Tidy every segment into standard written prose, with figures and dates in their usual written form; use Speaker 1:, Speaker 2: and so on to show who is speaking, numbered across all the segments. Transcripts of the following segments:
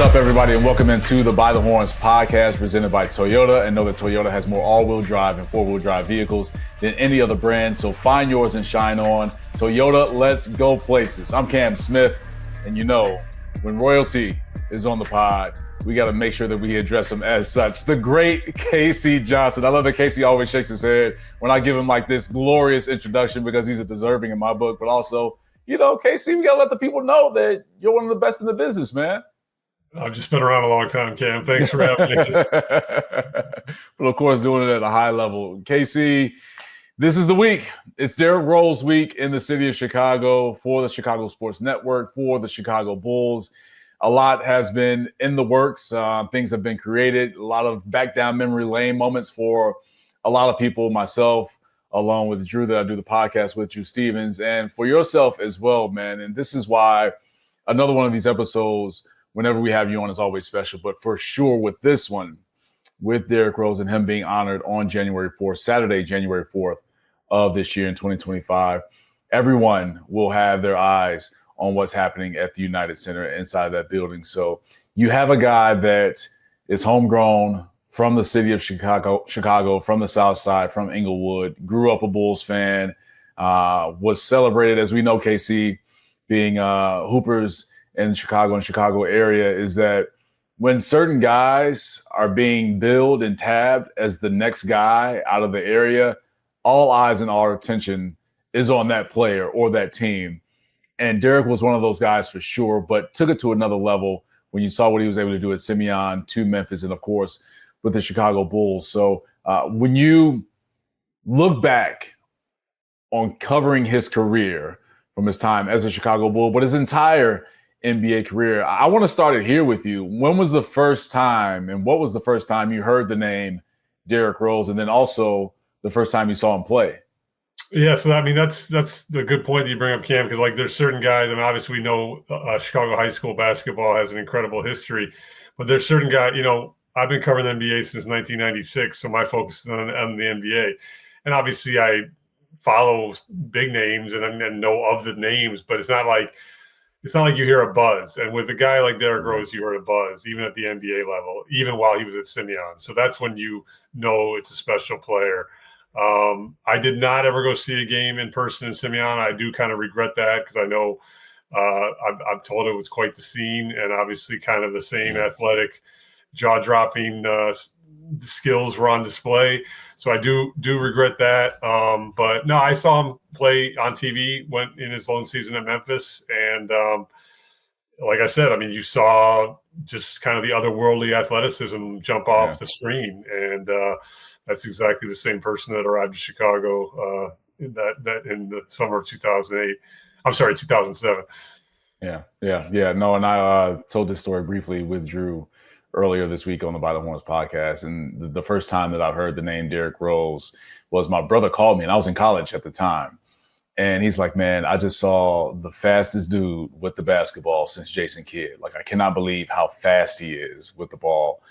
Speaker 1: What's up, everybody, and welcome into the By the Horns podcast presented by Toyota. And know that Toyota has more all-wheel drive and four-wheel drive vehicles than any other brand, so find yours and shine on. Toyota, let's go places. I'm Cam Smith, and you know, when royalty is on the pod, we got to make sure that we address him as such. The great K.C. Johnson. I love that K.C. always shakes his head when I give him like this glorious introduction because he's a deserving in my book, but also, you know, K.C., we got to let the people know that you're one of the best in the business, man.
Speaker 2: I've just been around a long time, Cam. Thanks for having me.
Speaker 1: But of course, doing it at a high level. KC, this is the week. It's Derrick Rose week in the city of Chicago for the Chicago Sports Network, for the Chicago Bulls. A lot has been in the works. Things have been created. A lot of back down memory lane moments for a lot of people, myself, along with Drew that I do the podcast with, Drew Stevens, and for yourself as well, man. And this is why another one of these episodes, whenever we have you on, is always special. But for sure with this one, with Derrick Rose and him being honored on January 4th, Saturday, January 4th of this year in 2025, everyone will have their eyes on what's happening at the United Center inside that building. So you have a guy that is homegrown from the city of Chicago, from the South Side, from Inglewood, grew up a Bulls fan, was celebrated, as we know, KC, being hoopers in Chicago and Chicago area, is that when certain guys are being billed and tabbed as the next guy out of the area, all eyes and all attention is on that player or that team. And Derrick was one of those guys for sure, but took it to another level when you saw what he was able to do at Simeon, to Memphis, and of course with the Chicago Bulls. So when you look back on covering his career from his time as a Chicago Bull, but his entire NBA career, I want to start it here with you. When was the first time, and what was the first time you heard the name Derrick Rose, and then also the first time you saw him play?
Speaker 2: Yeah, so I mean that's the good point that you bring up, Cam, because like there's certain guys. I mean, obviously we know Chicago high school basketball has an incredible history, but there's certain guys. You know, I've been covering the NBA since 1996, so my focus is on the NBA, and obviously I follow big names and know of the names, but it's not like you hear a buzz. And with a guy like Derrick Rose, you heard a buzz, even at the NBA level, even while he was at Simeon. So that's when you know it's a special player. I did not ever go see a game in person in Simeon. I do kind of regret that because I know I'm told it was quite the scene, and obviously kind of the same athletic, jaw-dropping skills were on display. So I do regret that. But no, I saw him play on TV, went in his lone season at Memphis. And like I said, I mean, you saw just kind of the otherworldly athleticism jump off the screen. And that's exactly the same person that arrived to Chicago in the summer of 2008. I'm sorry, 2007.
Speaker 1: Yeah. No, and I told this story briefly with Drew earlier this week on the By the Horns podcast. And the first time that I've heard the name Derrick Rose was my brother called me, and I was in college at the time. And he's like, man, I just saw the fastest dude with the basketball since Jason Kidd. Like, I cannot believe how fast he is with the ball.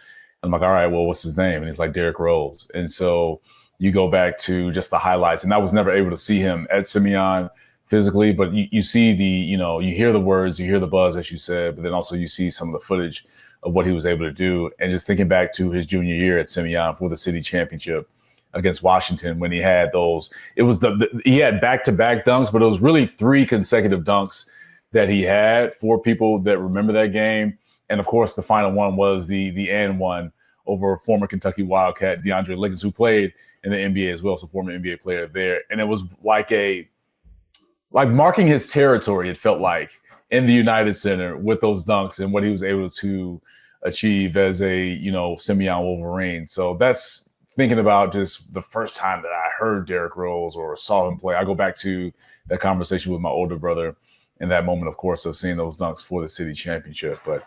Speaker 1: I'm like, all right, well, what's his name? And he's like, Derrick Rose. And so you go back to just the highlights. And I was never able to see him at Simeon physically, but you see you hear the words, you hear the buzz, as you said, but then also you see some of the footage of what he was able to do. And just thinking back to his junior year at Simeon for the city championship against Washington, when he had those, it was he had back-to-back dunks, but it was really 3 consecutive dunks that he had for people that remember that game. And of course, the final one was the and one over former Kentucky Wildcat DeAndre Liggins, who played in the NBA as well, so former NBA player there. And it was like marking his territory, it felt like, in the United Center with those dunks and what he was able to achieve as a, Simeon Wolverine. So that's thinking about just the first time that I heard Derrick Rose or saw him play. I go back to that conversation with my older brother in that moment, of course, of seeing those dunks for the city championship. But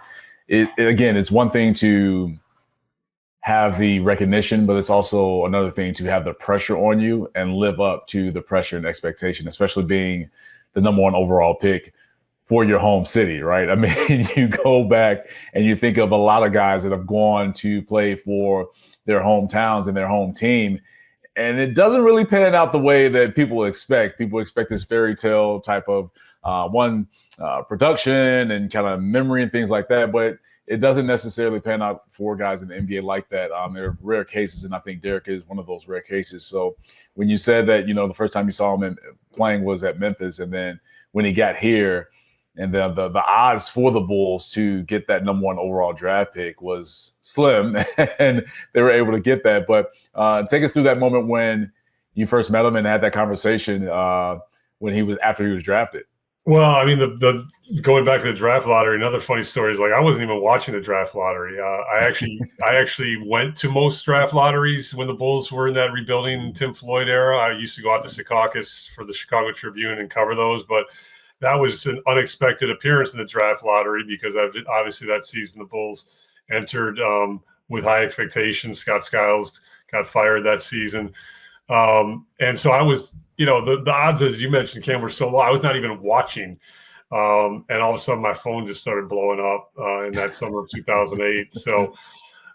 Speaker 1: again, it's one thing to have the recognition, but it's also another thing to have the pressure on you and live up to the pressure and expectation, especially being the number 1 overall pick for your home city, right? I mean, you go back and you think of a lot of guys that have gone to play for their hometowns and their home team, and it doesn't really pan out the way that people expect. People expect this fairy tale type of production and kind of memory and things like that, but it doesn't necessarily pan out for guys in the NBA like that. There are rare cases, and I think Derrick is one of those rare cases. So when you said that, the first time you saw him playing was at Memphis, and then when he got here, and then the odds for the Bulls to get that number 1 overall draft pick was slim, and they were able to get that. But take us through that moment when you first met him and had that conversation after he was drafted.
Speaker 2: Well, I mean, the going back to the draft lottery, another funny story is I wasn't even watching the draft lottery. I actually went to most draft lotteries when the Bulls were in that rebuilding Tim Floyd era. I used to go out to Secaucus for the Chicago Tribune and cover those, but that was an unexpected appearance in the draft lottery because obviously that season the Bulls entered with high expectations. Scott Skiles got fired that season. And so I was, the odds, as you mentioned, Cam, were so low. I was not even watching. And all of a sudden my phone just started blowing up in that summer of 2008. So,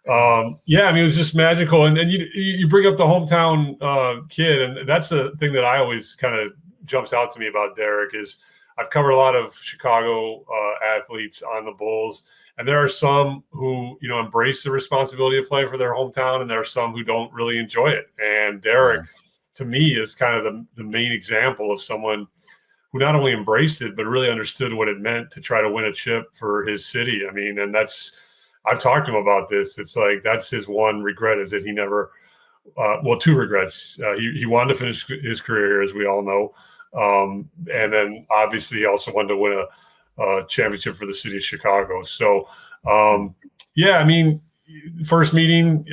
Speaker 2: it was just magical. And you bring up the hometown kid. And that's the thing that I always kind of jumps out to me about Derrick is I've covered a lot of Chicago athletes on the Bulls. And there are some who, embrace the responsibility of playing for their hometown, and there are some who don't really enjoy it. And Derrick, to me, is kind of the main example of someone who not only embraced it, but really understood what it meant to try to win a chip for his city. I mean, and I've talked to him about this. It's that's his one regret is that he never, two regrets. He wanted to finish his career here, as we all know. And then obviously he also wanted to win a championship for the city of Chicago. So, first meeting,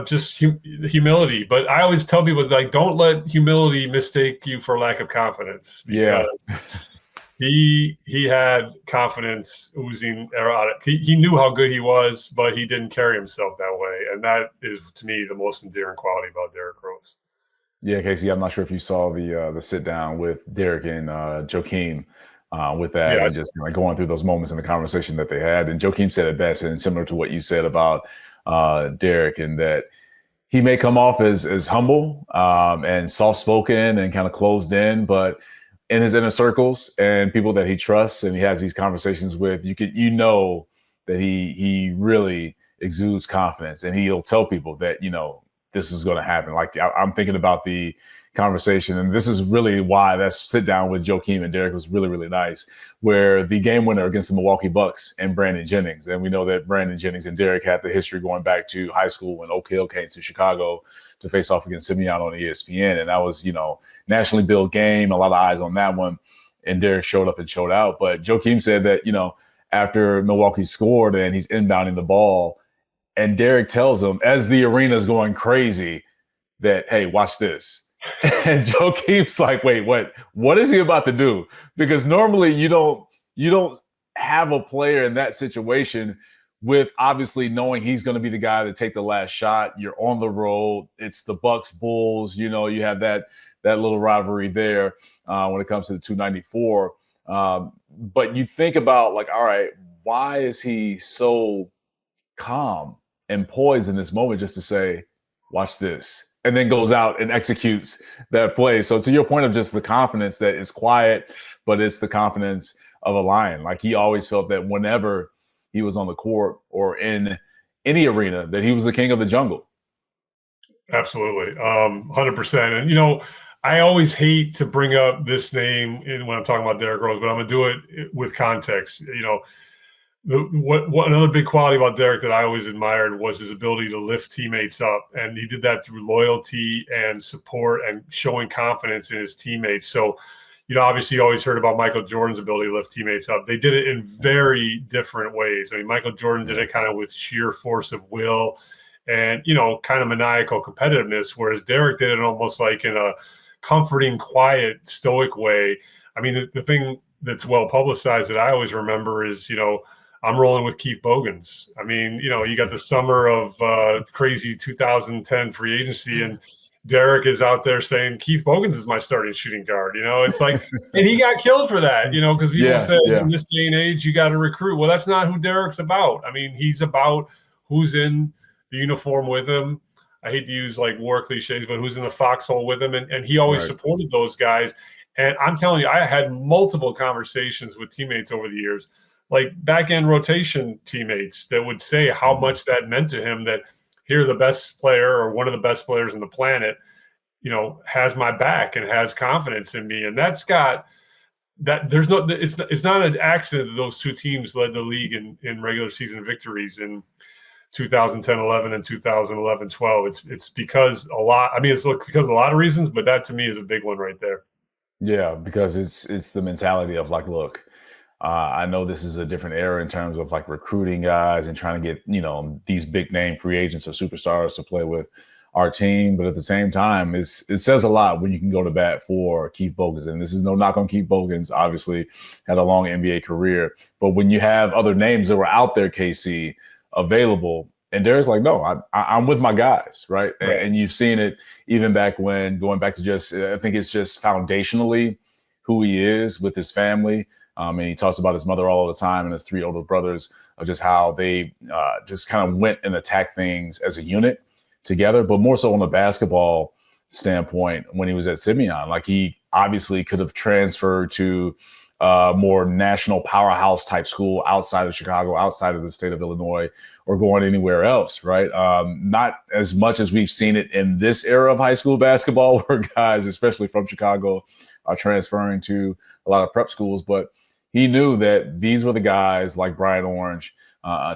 Speaker 2: just humility. But I always tell people don't let humility mistake you for lack of confidence. Because he had confidence oozing out. He knew how good he was, but he didn't carry himself that way. And that is, to me, the most endearing quality about Derrick Rose.
Speaker 1: Yeah, K.C., I'm not sure if you saw the sit down with Derrick and Joakim with that, and just going through those moments in the conversation that they had. And Joakim said it best, and similar to what you said about Derrick, in that he may come off as humble and soft spoken and kind of closed in, but in his inner circles and people that he trusts and he has these conversations with, that he really exudes confidence, and he'll tell people that this is going to happen. I'm thinking about the conversation, and this is really why that sit down with Joakim and Derrick was really, really nice, where the game winner against the Milwaukee Bucks and Brandon Jennings. And we know that Brandon Jennings and Derrick had the history going back to high school when Oak Hill came to Chicago to face off against Simeon on ESPN. And that was, nationally billed game, a lot of eyes on that one. And Derrick showed up and showed out. But Joakim said that, after Milwaukee scored and he's inbounding the ball, and Derrick tells him, as the arena is going crazy, that, hey, watch this. And Joakim's like, wait, what is he about to do? Because normally you don't have a player in that situation with obviously knowing he's going to be the guy to take the last shot. You're on the road. It's the Bucks Bulls. You have that little rivalry there when it comes to the 294. But you think about all right, why is he so calm and poised in this moment just to say, watch this, and then goes out and executes that play? So to your point of just the confidence that is quiet, but it's the confidence of a lion. He always felt that whenever he was on the court or in any arena, that he was the king of the jungle.
Speaker 2: Absolutely. 100%. And, I always hate to bring up this name when I'm talking about Derrick Rose, but I'm going to do it with context. What another big quality about Derrick that I always admired was his ability to lift teammates up. And he did that through loyalty and support and showing confidence in his teammates. So, obviously you always heard about Michael Jordan's ability to lift teammates up. They did it in very different ways. I mean, Michael Jordan did it kind of with sheer force of will and, kind of maniacal competitiveness, whereas Derrick did it almost like in a comforting, quiet, stoic way. I mean, the thing that's well publicized that I always remember is, I'm rolling with Keith Bogans. I mean, you got the summer of crazy 2010 free agency, and Derrick is out there saying Keith Bogans is my starting shooting guard. It's and he got killed for that, because people say in this day and age, you got to recruit. Well, that's not who Derrick's about. I mean, he's about who's in the uniform with him. I hate to use war cliches, but who's in the foxhole with him. And he always supported those guys. And I'm telling you, I had multiple conversations with teammates over the years. like back end rotation teammates that would say how much that meant to him, that here the best player or one of the best players on the planet, has my back and has confidence in me. And that's got that. It's not an accident that those two teams led the league in regular season victories in 2010-11 and 2011-12. It's because it's because of a lot of reasons, but that to me is a big one right there.
Speaker 1: Yeah, because it's the mentality of like, look, I know this is a different era in terms of like recruiting guys and trying to get, these big name free agents or superstars to play with our team. But at the same time, it says a lot when you can go to bat for Keith Bogans. And this is no knock on Keith Bogans, obviously had a long NBA career. But when you have other names that were out there, KC, available, and Derrick's like, no, I'm with my guys, right? And you've seen it even back when, going back to just, I think it's just foundationally who he is with his family. And he talks about his mother all the time and his three older brothers, of just how they just kind of went and attacked things as a unit together, but more so on the basketball standpoint when he was at Simeon. Like, he obviously could have transferred to more national powerhouse type school outside of Chicago, outside of the state of Illinois, or going anywhere else, right? Not as much as we've seen it in this era of high school basketball, where guys, especially from Chicago, are transferring to a lot of prep schools. But he knew that these were the guys like Brian Orange,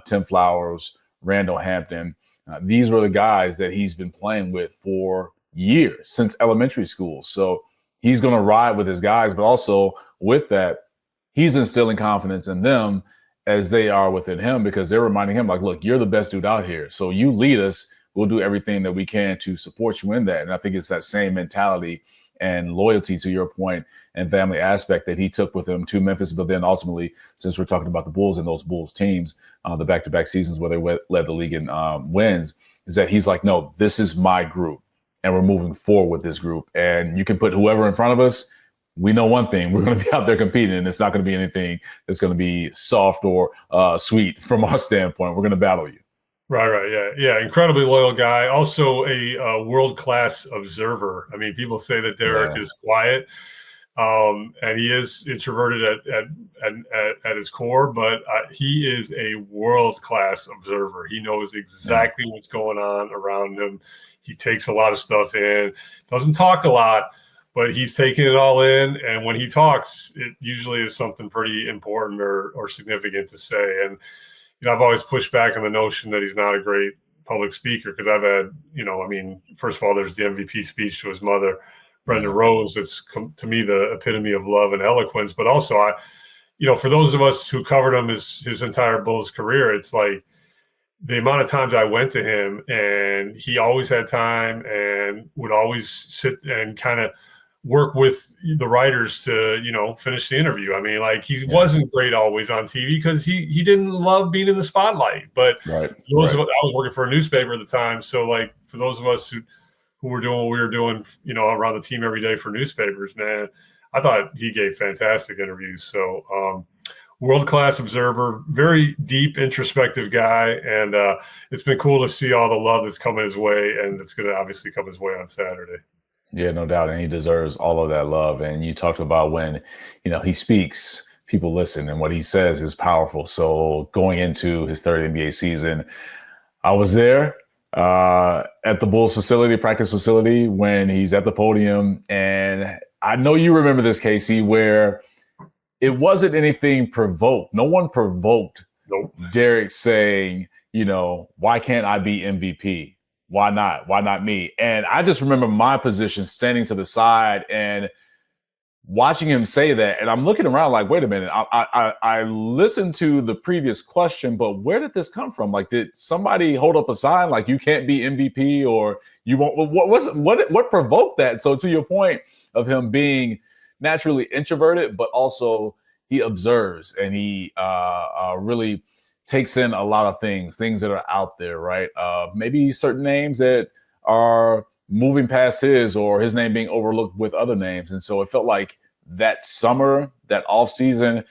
Speaker 1: Tim Flowers, Randall Hampton. These were the guys that he's been playing with for years, since elementary school. So he's going to ride with his guys, but also with that, he's instilling confidence in them as they are within him, because they're reminding him, like, look, you're the best dude out here. So you lead us. We'll do everything that we can to support you in that. And I think it's that same mentality and loyalty, to your point, and family aspect that he took with him to Memphis. But then ultimately, since we're talking about the Bulls and those Bulls teams, the back-to-back seasons where they led the league in wins, is that he's like, no, this is my group, and we're moving forward with this group. And you can put whoever in front of us. We know one thing: we're going to be out there competing, and it's not going to be anything that's going to be soft or sweet from our standpoint. We're going to battle you.
Speaker 2: Right. Yeah. Incredibly loyal guy. Also a world-class observer. I mean, people say that Derrick is quiet, and he is introverted at his core, but he is a world-class observer. He knows exactly what's going on around him. He takes a lot of stuff in, doesn't talk a lot, but he's taking it all in. And when he talks, it usually is something pretty important or significant to say. And I've always pushed back on the notion that he's not a great public speaker, because I've had, first of all, there's the MVP speech to his mother, Brenda Rose. It's, to me, the epitome of love and eloquence. But also, for those of us who covered him his entire Bulls career, it's like the amount of times I went to him, and he always had time and would always sit and kind of work with the writers to, finish the interview. I mean, like, he wasn't great always on TV because he didn't love being in the spotlight. But I was working for a newspaper at the time. So, like, for those of us who were doing what we were doing, around the team every day for newspapers, man, I thought he gave fantastic interviews. So, world-class observer, very deep, introspective guy. And it's been cool to see all the love that's coming his way, and it's going to obviously come his way on Saturday.
Speaker 1: Yeah, no doubt. And he deserves all of that love. And you talked about when, he speaks, people listen, and what he says is powerful. So going into his third NBA season, I was there at the Bulls facility, practice facility, when he's at the podium. And I know you remember this, KC, where it wasn't anything provoked. No one provoked Derrick saying, why can't I be MVP? Why not? Why not me? And I just remember my position, standing to the side and watching him say that. And I'm looking around like, wait a minute. I listened to the previous question, but where did this come from? Like, did somebody hold up a sign like you can't be MVP, or you won't? What provoked that? So to your point of him being naturally introverted, but also he observes, and he really takes in a lot of things that are out there, right? Maybe certain names that are moving past his, or his name being overlooked with other names. And so it felt like that summer, that off season,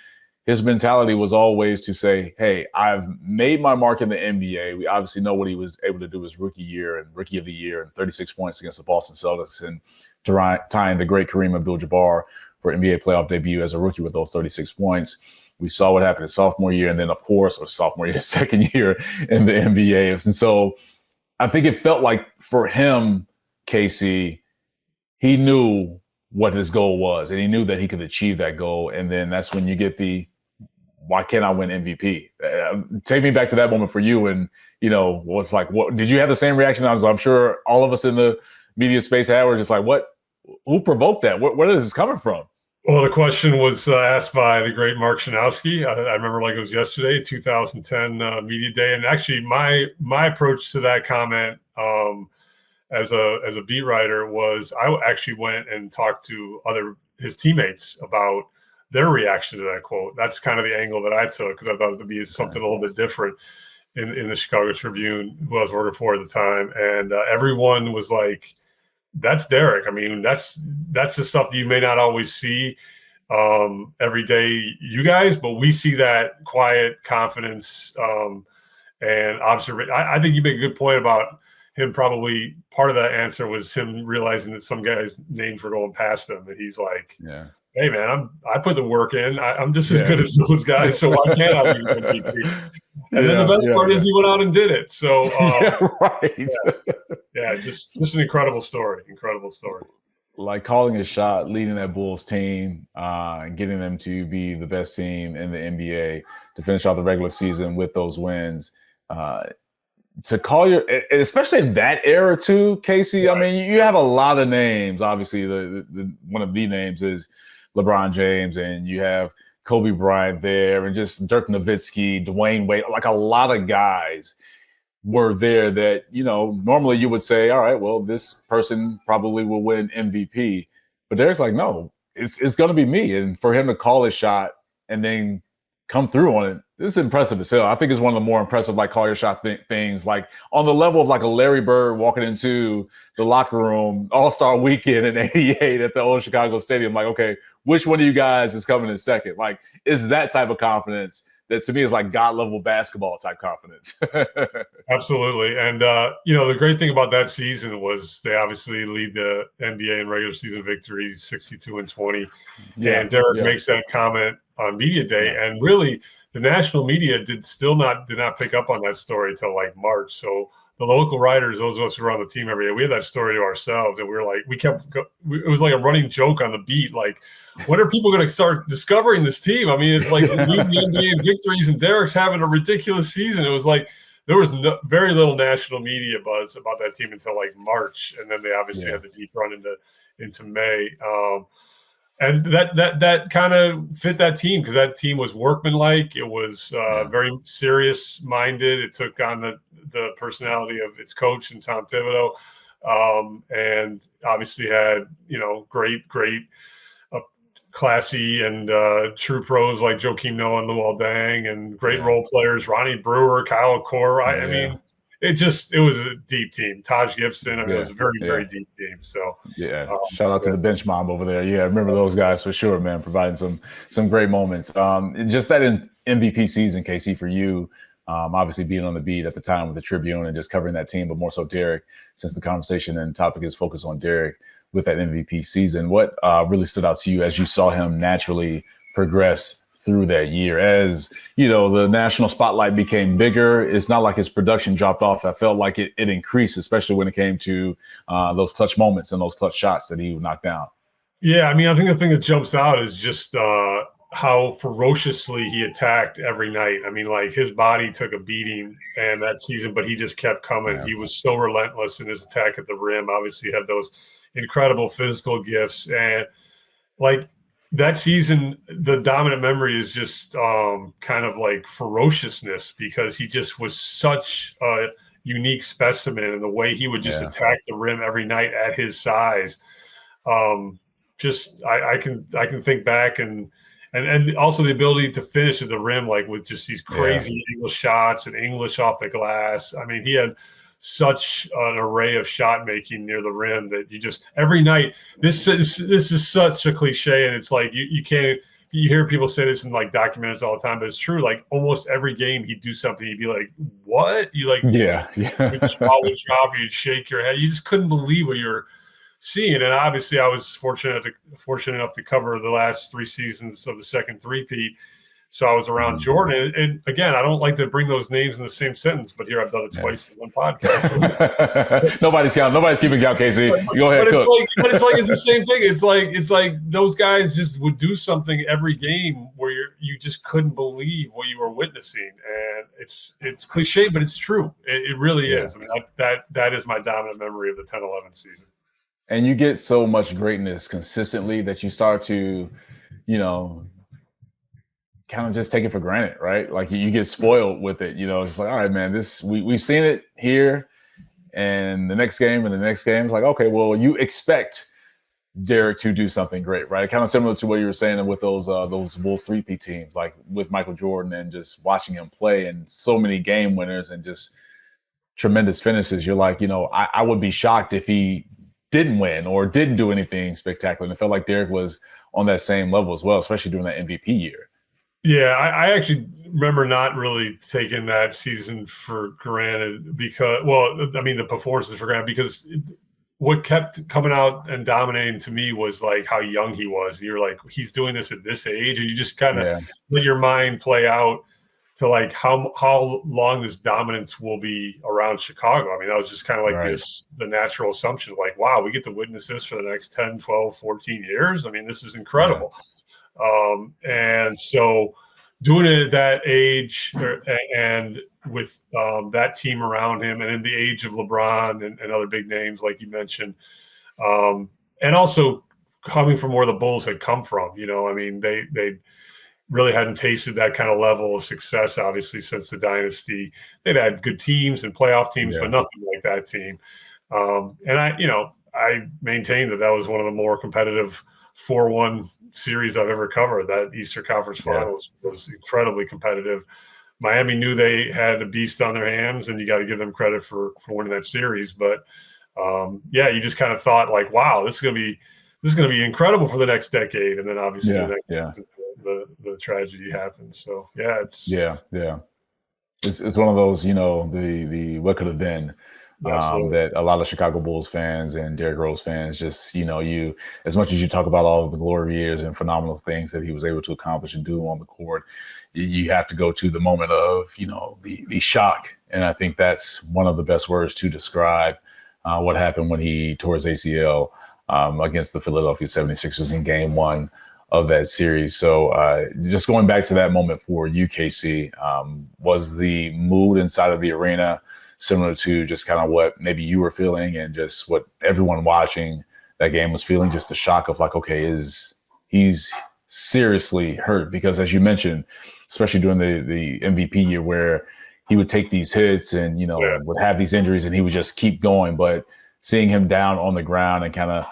Speaker 1: his mentality was always to say, hey, I've made my mark in the NBA. We obviously know what he was able to do his rookie year and rookie of the year, and 36 points against the Boston Celtics, and tying the great Kareem Abdul-Jabbar for NBA playoff debut as a rookie with those 36 points. We saw what happened his sophomore year, and then of course, or sophomore year, second year in the NBA. And so I think it felt like for him, KC, he knew what his goal was, and he knew that he could achieve that goal. And then that's when you get the, why can't I win MVP? Take me back to that moment for you. And, what's like, what did you have the same reaction? I'm sure all of us in the media space had, were just like, who provoked that? Where is this coming from?
Speaker 2: Well, the question was asked by the great Mark Shanowski. I remember like it was yesterday, 2010 media day. And actually my approach to that comment, as a beat writer, was I actually went and talked to his teammates about their reaction to that quote. That's kind of the angle that I took, because I thought it would be something a little bit different in the Chicago Tribune, who I was working for at the time. And everyone was like, that's Derrick. I mean, that's the stuff that you may not always see every day, you guys, but we see that quiet confidence and observation. I think you make a good point about him. Probably part of that answer was him realizing that some guys' names were going past him, and he's like, hey man, I put the work in. I'm just as good as those guys, so why can't I be MVP? And then the best part is he went out and did it. So
Speaker 1: right.
Speaker 2: Just an incredible story. Incredible story.
Speaker 1: Like calling a shot, leading that Bulls team, and getting them to be the best team in the NBA, to finish off the regular season with those wins. To call especially in that era too, KC. Right. I mean, you have a lot of names. Obviously, the one of the names is LeBron James, and you have Kobe Bryant there, and just Dirk Nowitzki, Dwayne Wade. Like a lot of guys were there that, normally you would say, all right, well, this person probably will win MVP. But Derrick's like, no, it's going to be me. And for him to call his shot and then come through on it, this is impressive as hell. I think it's one of the more impressive, like, call your shot things, like on the level of like a Larry Bird walking into the locker room All-Star weekend in '88 at the old Chicago Stadium. Like, okay, which one of you guys is coming in second? Like, it's that type of confidence that to me is like God level basketball type confidence.
Speaker 2: Absolutely. And, the great thing about that season was they obviously lead the NBA in regular season victories, 62-20. Yeah, and Derrick makes that comment on media day. Yeah. And really the national media did not pick up on that story until like March. So the local writers, those of us who were on the team every day, we had that story to ourselves. And we were like, it was like a running joke on the beat. Like, when are people going to start discovering this team? I mean, it's like the NBA victories and Derrick's having a ridiculous season. It was like there was very little national media buzz about that team until like March. And then they obviously had the deep run into May. And that kind of fit that team, because that team was workmanlike. It was very serious minded. It took on the personality of its coach and Tom Thibodeau, and obviously had great classy and true pros like Joakim Noah and Luol Deng, and great role players, Ronnie Brewer, Kyle Korver. I mean, it was a deep team. Taj Gibson. I mean, it was a very, very deep team. So
Speaker 1: shout out to the bench mob over there. Yeah, I remember those guys for sure, man, providing some great moments. Just that in MVP season, KC, for you, obviously being on the beat at the time with the Tribune and just covering that team, but more so Derrick, since the conversation and topic is focused on Derrick with that MVP season. What really stood out to you as you saw him naturally progress through that year? As the national spotlight became bigger, it's not like his production dropped off. I felt like it increased, especially when it came to those clutch moments and those clutch shots that he would knock down.
Speaker 2: Yeah, I mean, I think the thing that jumps out is just how ferociously he attacked every night. I mean, like, his body took a beating and that season, but he just kept coming. Yeah. He was so relentless in his attack at the rim. Obviously, he had those incredible physical gifts, and like that season, the dominant memory is just kind of like ferociousnness, because he just was such a unique specimen, and the way he would just attack the rim every night at his size. I can think back and also the ability to finish at the rim, like with just these crazy English shots and English off the glass. I mean, he had such an array of shot making near the rim that you just every night. This is such a cliche, and it's like you can't. You hear people say this in like documentaries all the time, but it's true. Like almost every game, he'd do something. He'd be like, "What?" You like, your jaw would drop. You'd shake your head. You just couldn't believe what you're seeing. And obviously, I was fortunate enough to cover the last 3 seasons of the second three-peat. So I was around Jordan. And again, I don't like to bring those names in the same sentence, but here I've done it twice in one podcast.
Speaker 1: Nobody's counting. Nobody's keeping count, KC. Go ahead, cook.
Speaker 2: It's the same thing. It's like those guys just would do something every game where you just couldn't believe what you were witnessing. And it's cliche, but it's true. It really is. I mean, that is my dominant memory of the 10-11 season.
Speaker 1: And you get so much greatness consistently that you start to, kind of just take it for granted, right? Like you get spoiled with it, it's like, all right, man, we've seen it here, and the next game and the next game. It's like, okay, well, you expect Derrick to do something great, right? Kind of similar to what you were saying with those Bulls 3P teams, like with Michael Jordan, and just watching him play and so many game winners and just tremendous finishes. You're like, I would be shocked if he didn't win or didn't do anything spectacular. And it felt like Derrick was on that same level as well, especially during that MVP year.
Speaker 2: Yeah, I actually remember not really taking that season for granted because, the performances for granted, because what kept coming out and dominating to me was like how young he was. You're like, he's doing this at this age, and you just kind of let your mind play out to like how long this dominance will be around Chicago. I mean, that was just kind of like the natural assumption, like, wow, we get to witness this for the next 10, 12, 14 years. I mean, this is incredible. And so doing it at that age and with that team around him, and in the age of LeBron and other big names, like you mentioned, and also coming from where the Bulls had come from, I mean, they really hadn't tasted that kind of level of success, obviously, since the dynasty. They'd had good teams and playoff teams, but nothing like that team. And I maintain that was one of the more competitive 4-1 series I've ever covered. That Eastern Conference Finals was incredibly competitive. Miami knew they had a beast on their hands, and you got to give them credit for winning that series. But you just kind of thought like, wow, this is going to be incredible for the next decade. And then obviously the tragedy happened. So it's
Speaker 1: it's one of those, the what could have been. That a lot of Chicago Bulls fans and Derrick Rose fans just, you, as much as you talk about all of the glory years and phenomenal things that he was able to accomplish and do on the court, you have to go to the moment of, the shock. And I think that's one of the best words to describe what happened when he tore his ACL against the Philadelphia 76ers in game 1 of that series. So just going back to that moment for UKC, was the mood inside of the arena similar to just kind of what maybe you were feeling and just what everyone watching that game was feeling, just the shock of like, okay, he's seriously hurt? Because as you mentioned, especially during the MVP year where he would take these hits and, would have these injuries and he would just keep going, but seeing him down on the ground and kind of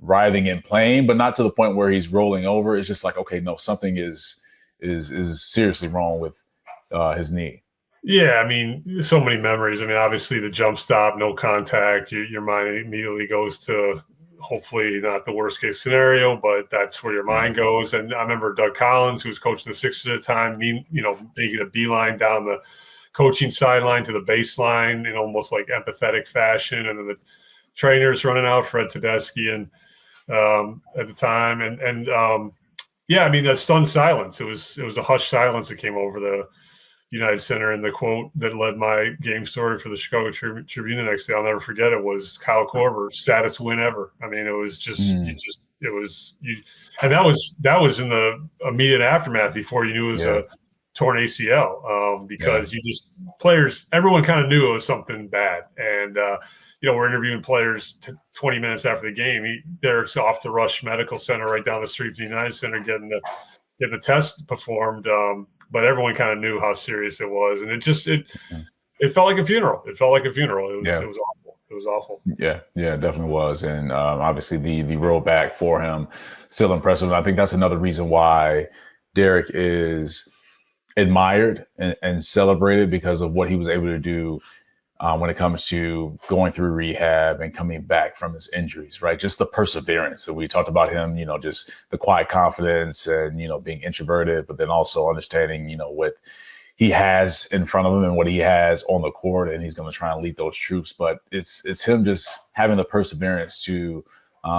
Speaker 1: writhing and playing, but not to the point where he's rolling over, it's just like, okay, no, something is seriously wrong with his knee.
Speaker 2: Yeah, I mean, so many memories. I mean, obviously the jump stop, no contact, your mind immediately goes to hopefully not the worst case scenario, but that's where your mind goes. And I remember Doug Collins, who was coaching the Sixers at the time, making a beeline down the coaching sideline to the baseline in almost like empathetic fashion. And then the trainers running out, Fred Tedeschi and at the time. And I mean, a stunned silence. It was a hushed silence that came over the United Center, and the quote that led my game story for the Chicago Tribune the next day, I'll never forget it, was Kyle Korver, saddest win ever. I mean, it was just, and that was in the immediate aftermath before you knew it was a torn ACL, because players, everyone kind of knew it was something bad. And, we're interviewing players 20 minutes after the game. Derrick's off to Rush Medical Center right down the street from the United Center getting the test performed. But everyone kind of knew how serious it was. And it felt like a funeral. It was awful. It was awful.
Speaker 1: Yeah, it definitely was. And obviously the road back for him, still impressive. And I think that's another reason why Derrick is admired and celebrated, because of what he was able to do when it comes to going through rehab and coming back from his injuries, right? Just the perseverance that we talked about him, just the quiet confidence and, being introverted, but then also understanding, what he has in front of him and what he has on the court, and he's going to try and lead those troops. But it's him just having the perseverance to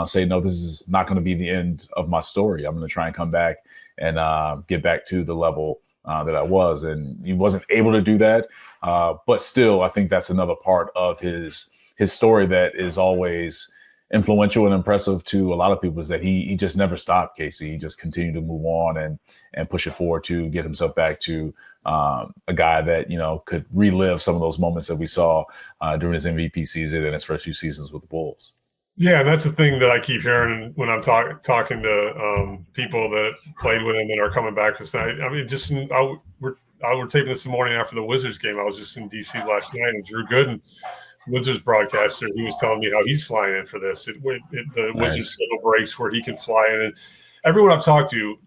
Speaker 1: say, no, this is not going to be the end of my story. I'm going to try and come back get back to the level that I was. And he wasn't able to do that. But still, I think that's another part of his story that is always influential and impressive to a lot of people, is that he just never stopped, K.C. He just continued to move on and push it forward to get himself back to a guy that, could relive some of those moments that we saw during his MVP season and his first few seasons with the Bulls.
Speaker 2: Yeah, and that's the thing that I keep hearing when I'm talking to people that played with him and are coming back this night. I mean, we're taping this morning after the Wizards game. I was just in D.C. last night, and Drew Gooden, Wizards broadcaster, he was telling me how he's flying in for this. The
Speaker 1: Nice.
Speaker 2: Wizards schedule breaks where he can fly in. And everyone I've talked to,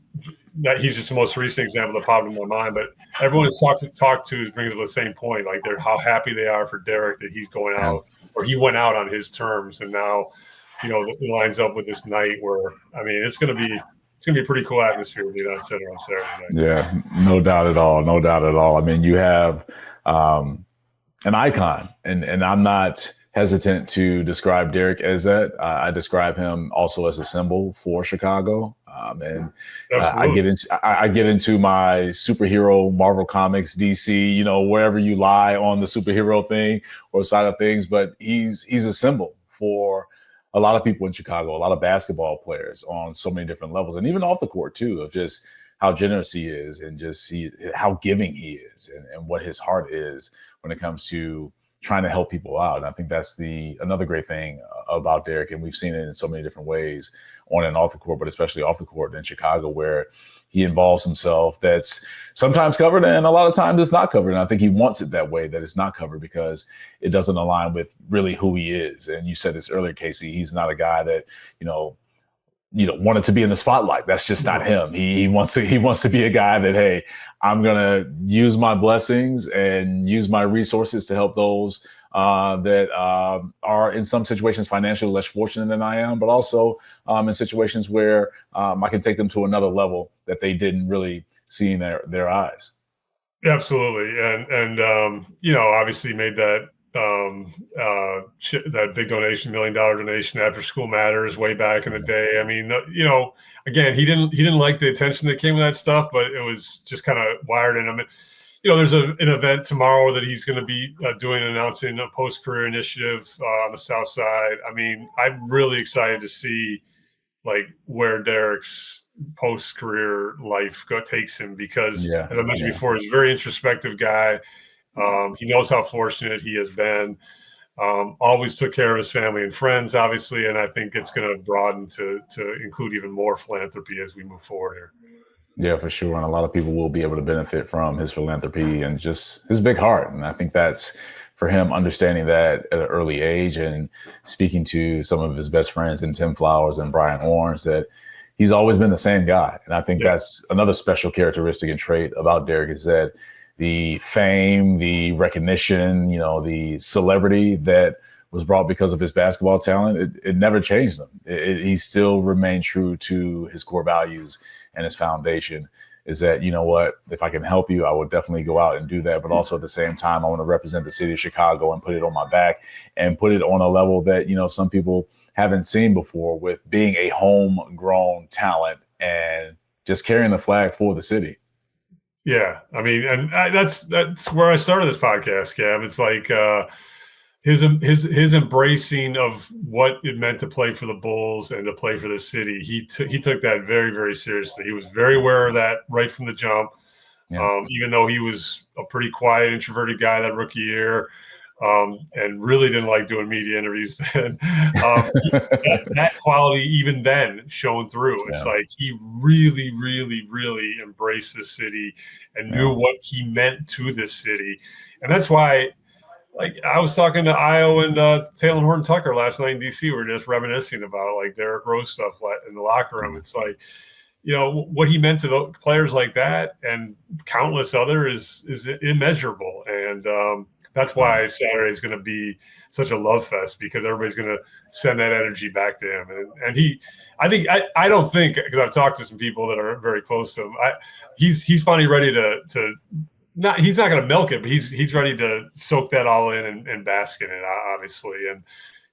Speaker 2: that he's just the most recent example that popped in my mind, but everyone has talked to is bringing up the same point. Like, they're how happy they are for Derrick that he's going out, or he went out on his terms, and now, it lines up with this night where, I mean, it's going to be a pretty cool atmosphere with the United Center on Saturday night.
Speaker 1: Yeah, no doubt at all. No doubt at all. I mean, you have an icon, and I'm not hesitant to describe Derrick as that. I describe him also as a symbol for Chicago. I get into my superhero Marvel Comics, DC, wherever you lie on the superhero thing or side of things, but he's a symbol for a lot of people in Chicago, a lot of basketball players on so many different levels, and even off the court too, of just how generous he is and just how giving he is and what his heart is when it comes to trying to help people out. And I think that's another great thing about Derrick. And we've seen it in so many different ways on and off the court, but especially off the court in Chicago, where he involves himself that's sometimes covered and a lot of times it's not covered. And I think he wants it that way, that it's not covered, because it doesn't align with really who he is. And you said this earlier, K.C., he's not a guy that, wanted to be in the spotlight. That's just not him. He wants to be a guy that, hey, I'm going to use my blessings and use my resources to help those that are in some situations financially less fortunate than I am, but also in situations where I can take them to another level that they didn't really see in their eyes.
Speaker 2: Absolutely. And obviously made that that big donation, $1 million donation, After School Matters, way back in the day. I mean, again, he didn't like the attention that came with that stuff, but it was just kind of wired in him. There's an event tomorrow that he's going to be doing, announcing a post-career initiative on the South Side. I mean, I'm really excited to see where Derrick's post-career life takes him, because as I mentioned before, he's a very introspective guy. He knows how fortunate he has been. Always took care of his family and friends, obviously, and I think it's going to broaden to include even more philanthropy as we move forward here.
Speaker 1: Yeah, for sure. And a lot of people will be able to benefit from his philanthropy and just his big heart. And I think that's for him, understanding that at an early age and speaking to some of his best friends in Tim Flowers and Brian Orange, that he's always been the same guy. And I think that's another special characteristic and trait about Derrick, is that the fame, the recognition, the celebrity that was brought because of his basketball talent, it never changed him. He still remained true to his core values and his foundation, is that, if I can help you, I will definitely go out and do that. But also at the same time, I want to represent the city of Chicago and put it on my back and put it on a level that, some people haven't seen before, with being a homegrown talent and just carrying the flag for the city.
Speaker 2: Yeah, I mean, and that's where I started this podcast, Cam. It's like his embracing of what it meant to play for the Bulls and to play for the city. He took that very, very seriously. He was very aware of that right from the jump. Yeah. Even though he was a pretty quiet, introverted guy that rookie year, and really didn't like doing media interviews then. That quality even then shone through. It's like he really, really, really embraced the city and knew what he meant to this city. And that's why, I was talking to Io and Taylor Horton Tucker last night in DC. We were just reminiscing about Derrick Rose stuff in the locker room. It's like, what he meant to the players like that and countless others is immeasurable. And that's why Saturday is going to be such a love fest, because everybody's going to send that energy back to him. And I don't think, because I've talked to some people that are very close to him, he's finally ready to he's not going to milk it, but he's ready to soak that all in and bask in it, obviously. And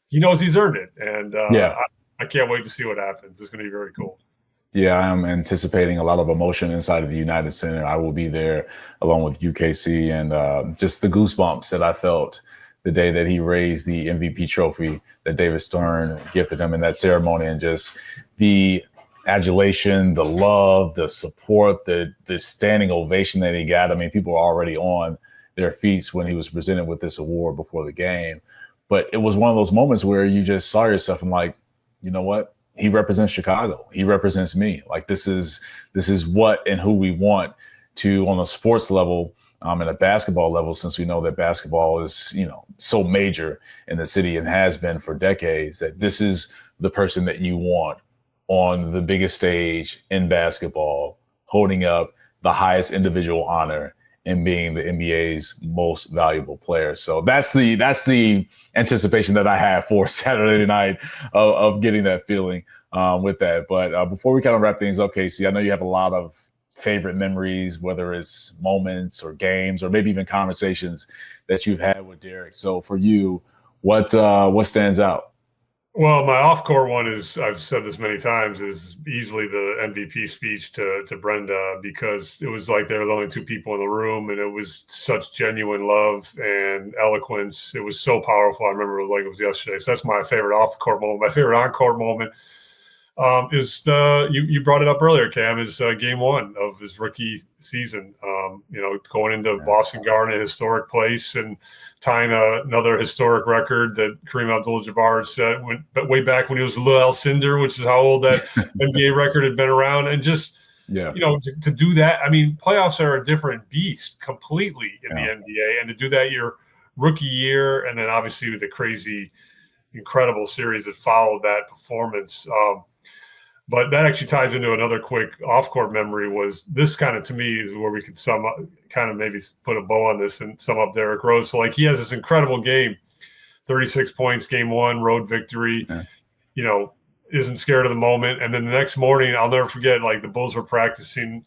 Speaker 2: he knows he's earned it. And I can't wait to see what happens. It's going to be very cool.
Speaker 1: Yeah, I am anticipating a lot of emotion inside of the United Center. I will be there along with UKC, and just the goosebumps that I felt the day that he raised the MVP trophy that David Stern gifted him in that ceremony, and just the adulation, the love, the support, the standing ovation that he got. I mean, people were already on their feet when he was presented with this award before the game. But it was one of those moments where you just saw yourself and like, you know what? He represents Chicago. He represents me. Like this is what and who we want to on a sports level, and a basketball level, since we know that basketball is, so major in the city and has been for decades, that this is the person that you want on the biggest stage in basketball, holding up the highest individual honor and being the NBA's most valuable player. So that's the anticipation that I have for Saturday night of getting that feeling with that. But before we kind of wrap things up, K.C., I know you have a lot of favorite memories, whether it's moments or games or maybe even conversations that you've had with Derrick. So for you, what stands out?
Speaker 2: Well, my off-court one is, I've said this many times, is easily the MVP speech to Brenda, because it was like there were only two people in the room, and it was such genuine love and eloquence. It was so powerful. I remember it was yesterday. So that's my favorite off-court moment. My favorite on-court moment is you brought it up earlier, Cam, is game one of his rookie season. Going into Boston Garden, a historic place, and tying another historic record that Kareem Abdul-Jabbar set way back when he was Lil Alcindor, which is how old that NBA record had been around. And just, to do that, I mean, playoffs are a different beast completely in the NBA. And to do that your rookie year, and then obviously with the crazy, incredible series that followed that performance. But that actually ties into another quick off-court memory. Was this kind of, to me, is where we could maybe put a bow on this and sum up Derrick Rose. So, like, he has this incredible game, 36 points, game one, road victory, isn't scared of the moment. And then the next morning, I'll never forget, like, the Bulls were practicing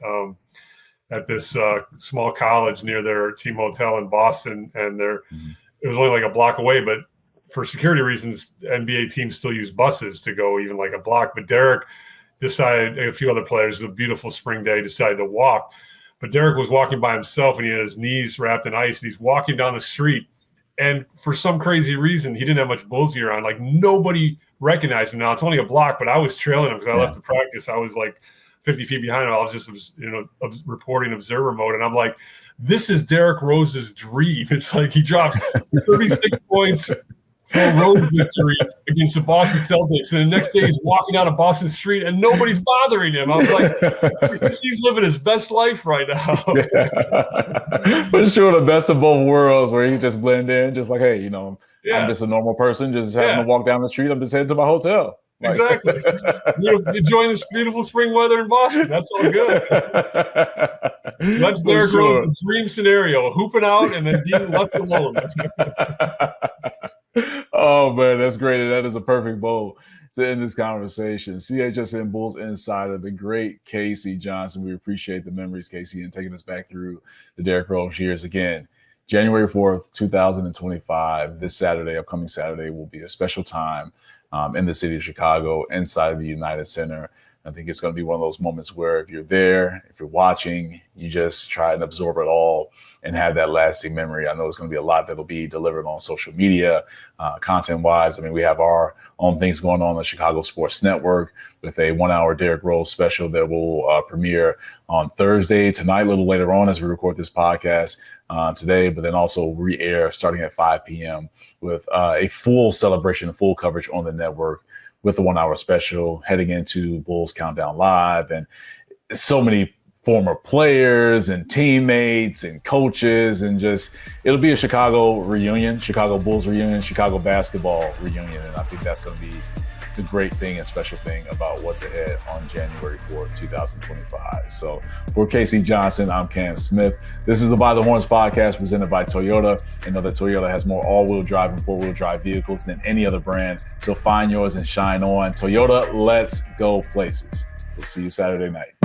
Speaker 2: at this small college near their team hotel in Boston. And it was only like a block away, but for security reasons, NBA teams still use buses to go even like a block. But Derrick decided, a few other players, a beautiful spring day, decided to walk. But Derrick was walking by himself, and he had his knees wrapped in ice, and he's walking down the street. And for some crazy reason, he didn't have much Bulls gear on. Like, nobody recognized him. Now, it's only a block, but I was trailing him because I left the practice. I was like 50 feet behind him. I was just, reporting observer mode. And I'm like, this is Derrick Rose's dream. It's like he drops 36 points for a road victory against the Boston Celtics, and the next day he's walking down a Boston street and nobody's bothering him. I was like, he's living his best life right now.
Speaker 1: For sure, the best of both worlds, where he just blend in, just like, hey, I'm just a normal person, just having to walk down the street. I'm just heading to my hotel.
Speaker 2: Exactly. Enjoying this beautiful spring weather in Boston. That's all good. That's Derrick Rose's dream scenario: hooping out and then being left alone.
Speaker 1: Oh, man, that's great. That is a perfect bow to end this conversation. CHSN Bulls Insider, the great K.C. Johnson. We appreciate the memories, K.C., and taking us back through the Derrick Rose years. Again, January 4th, 2025, this Saturday, upcoming Saturday, will be a special time in the city of Chicago, inside of the United Center. I think it's going to be one of those moments where if you're there, if you're watching, you just try and absorb it all and have that lasting memory. I know there's going to be a lot that will be delivered on social media, content-wise. I mean, we have our own things going on the Chicago Sports Network with a 1-hour Derrick Rose special that will premiere on Thursday, tonight, a little later on as we record this podcast today, but then also re-air starting at 5 p.m. with a full celebration, full coverage on the network with the 1-hour special heading into Bulls Countdown Live. And so many former players and teammates and coaches, and just, it'll be a Chicago reunion, Chicago Bulls reunion, Chicago basketball reunion. And I think that's going to be the great thing and special thing about what's ahead on January 4th, 2025. So for K.C. Johnson, I'm Cam Smith. This is the By the Horns podcast presented by Toyota. And know that Toyota has more all-wheel drive and four-wheel drive vehicles than any other brand. So find yours and shine on. Toyota, let's go places. We'll see you Saturday night.